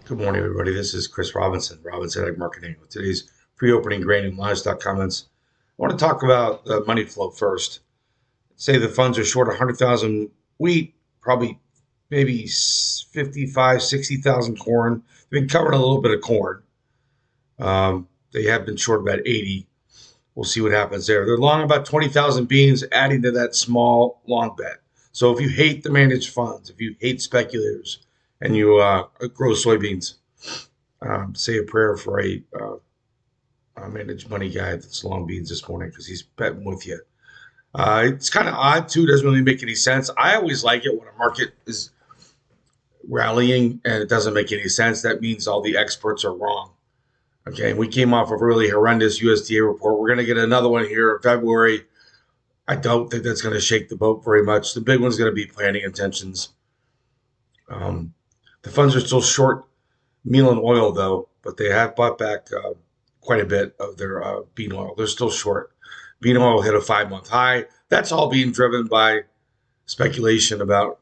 Good morning, everybody. This is Chris Robinson, Robinson Ag Marketing, with today's pre-opening grain and livestock comments. I want to talk about the money flow first. Say the funds are short 100,000 wheat, probably maybe 55, 60,000 corn. They've been covering a little bit of corn. They have been short about 80. We'll see what happens there. They're long about 20,000 beans, adding to that small long bet. So if you hate the managed funds, if you hate speculators, and you grow soybeans, say a prayer for a managed money guy that's long beans this morning because he's betting with you. It's kind of odd too. It doesn't really make any sense. I always like it when a market is rallying and it doesn't make any sense. That means all the experts are wrong. Okay, we came off of a really horrendous USDA report. We're going to get another one here in February. I don't think that's going to shake the boat very much. The big one's going to be planning intentions. The funds are still short meal and oil, though, but they have bought back quite a bit of their bean oil. They're still short. Bean oil hit a 5-month high. That's all being driven by speculation about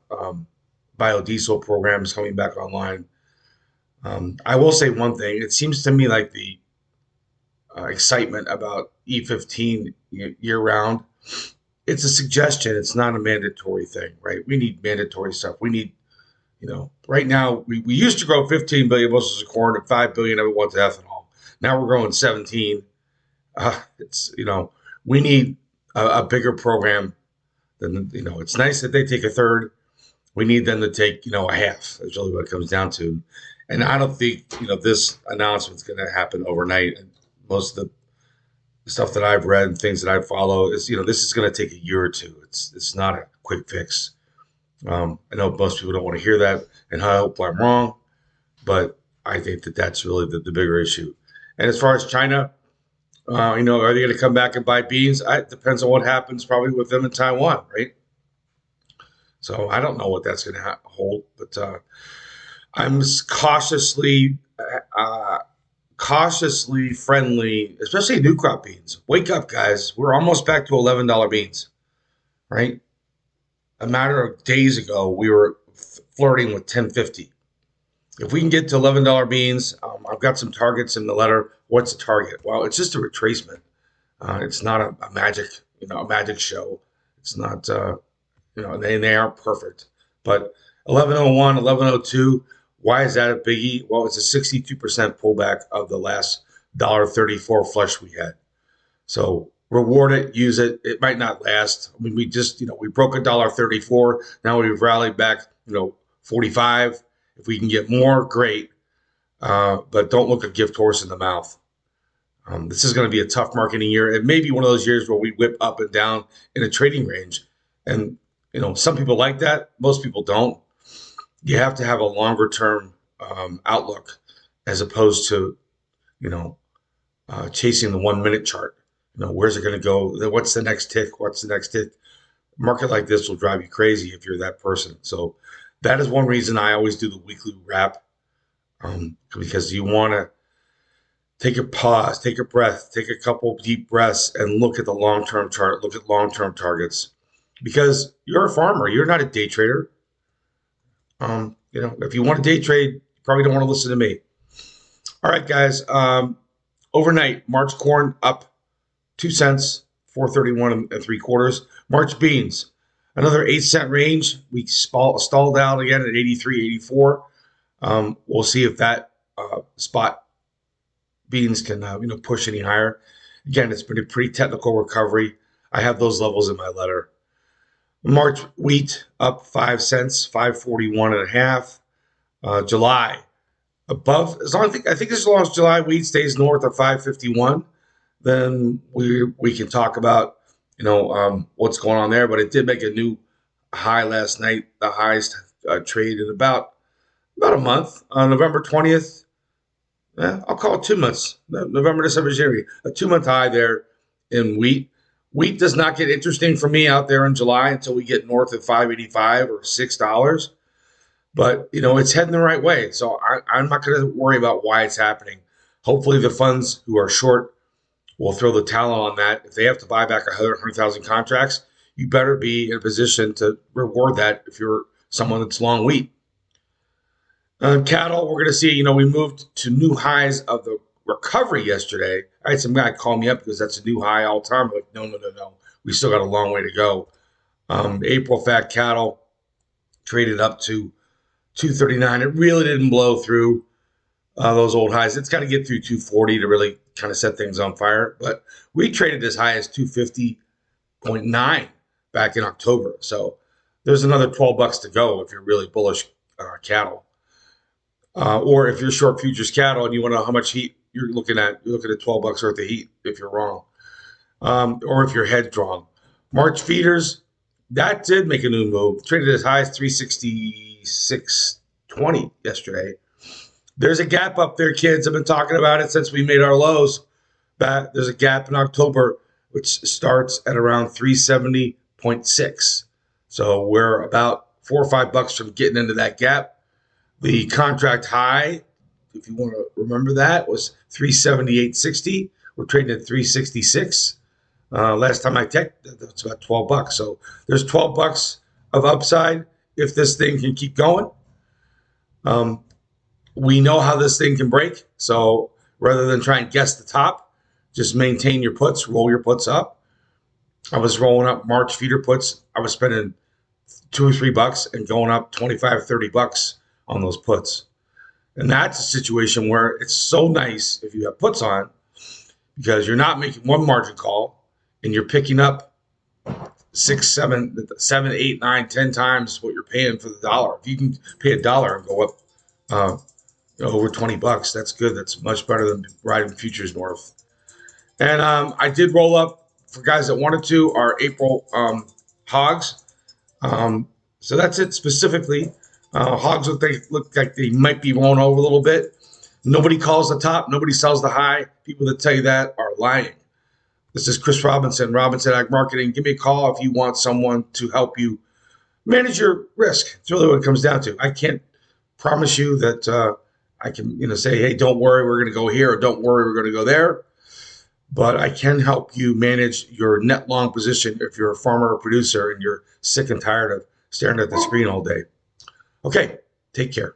biodiesel programs coming back online. I will say one thing. It seems to me like the excitement about E15 year round, it's a suggestion. It's not a mandatory thing, right? We need mandatory stuff. We need, right now we used to grow 15 billion bushels of corn and 5 billion of it went to ethanol. Now we're growing 17. We need a bigger program than, it's nice that they take a third. We need them to take, a half. That's really what it comes down to. And I don't think, this announcement's going to happen overnight. And most of the stuff that I've read and things that I follow is, this is going to take a year or two. It's not a quick fix. I know most people don't want to hear that, and I hope I'm wrong, but I think that that's really the bigger issue. And as far as China, are they going to come back and buy beans? It depends on what happens probably with them in Taiwan, right? So I don't know what that's going to hold, but I'm cautiously friendly, especially new crop beans. Wake up, guys! We're almost back to $11 beans, right? A matter of days ago, we were flirting with 10.50. If we can get to $11 beans, I've got some targets in the letter. What's the target? Well, it's just a retracement. It's not a magic show. It's not, they aren't perfect. But 1101, 1102, why is that a biggie? Well, it's a 62% pullback of the last $1.34 flush we had. So reward it, use it. It might not last. I mean, we just, we broke $1.34. Now we've rallied back, 45. If we can get more, great. But don't look a gift horse in the mouth. This is going to be a tough marketing year. It may be one of those years where we whip up and down in a trading range. And, some people like that. Most people don't. You have to have a longer term outlook as opposed to, chasing the 1 minute chart. Where's it going to go? What's the next tick? What's the next tick? A market like this will drive you crazy if you're that person. So that is one reason I always do the weekly wrap, because you want to take a pause, take a breath, take a couple deep breaths, and look at the long-term chart, look at long-term targets. Because you're a farmer, you're not a day trader. If you want to day trade, you probably don't want to listen to me. All right, guys. Overnight, March corn up 2 cents, 431 and 3/4. March beans, another 8-cent range. We stalled out again at 83, 84. We'll see if that spot beans can push any higher. Again, it's been a pretty technical recovery. I have those levels in my letter. March wheat up 5 cents, 541 and a half. July above, I think as long as July wheat stays north of 551, then we can talk about what's going on there. But it did make a new high last night, the highest trade in about a month. On November 20th, I'll call it 2 months. November, December, January, a 2-month high there in wheat. Wheat does not get interesting for me out there in July until we get north of 585 or $6. But, it's heading the right way. So I'm not going to worry about why it's happening. Hopefully the funds who are short will throw the towel on that. If they have to buy back 100,000 contracts, you better be in a position to reward that if you're someone that's long wheat. Cattle, we're going to see, we moved to new highs of the recovery yesterday. I had some guy call me up because that's a new high all time. I'm like, no. We still got a long way to go. April fat cattle traded up to 239. It really didn't blow through those old highs. It's got to get through 240 to really kind of set things on fire. But we traded as high as 250.9 back in October. So there's another $12 to go if you're really bullish cattle. Or if you're short futures cattle and you want to know how much heat you're looking at $12 worth of heat if you're wrong. Or if your head's wrong. March feeders, that did make a new move. Traded as high as 366.20 yesterday. There's a gap up there, kids. I've been talking about it since we made our lows. There's a gap in October, which starts at around 370.6. So we're about $4 or $5 from getting into that gap. The contract high, if you want to remember that, was 378.60. We're trading at 366. Last time I checked, that's about $12. So there's $12 of upside if this thing can keep going. We know how this thing can break. So rather than try and guess the top, just maintain your puts, roll your puts up. I was rolling up March feeder puts. I was spending $2 or $3 and going up $25, $30 on those puts. And that's a situation where it's so nice if you have puts on because you're not making one margin call and you're picking up 6, 7, 8, 9, 10 times what you're paying for the dollar. If you can pay $1 and go up over $20, that's good. That's much better than riding futures north. And I did roll up for guys that wanted to our April hogs. So that's it specifically. Hogs look like they might be rolling over a little bit. Nobody calls the top. Nobody sells the high. People that tell you that are lying. This is Chris Robinson, Robinson Ag Marketing. Give me a call if you want someone to help you manage your risk. It's really what it comes down to. I can't promise you that I can say, hey, don't worry, we're going to go here, or don't worry, we're going to go there. But I can help you manage your net long position if you're a farmer or producer and you're sick and tired of staring at the screen all day. Okay, take care.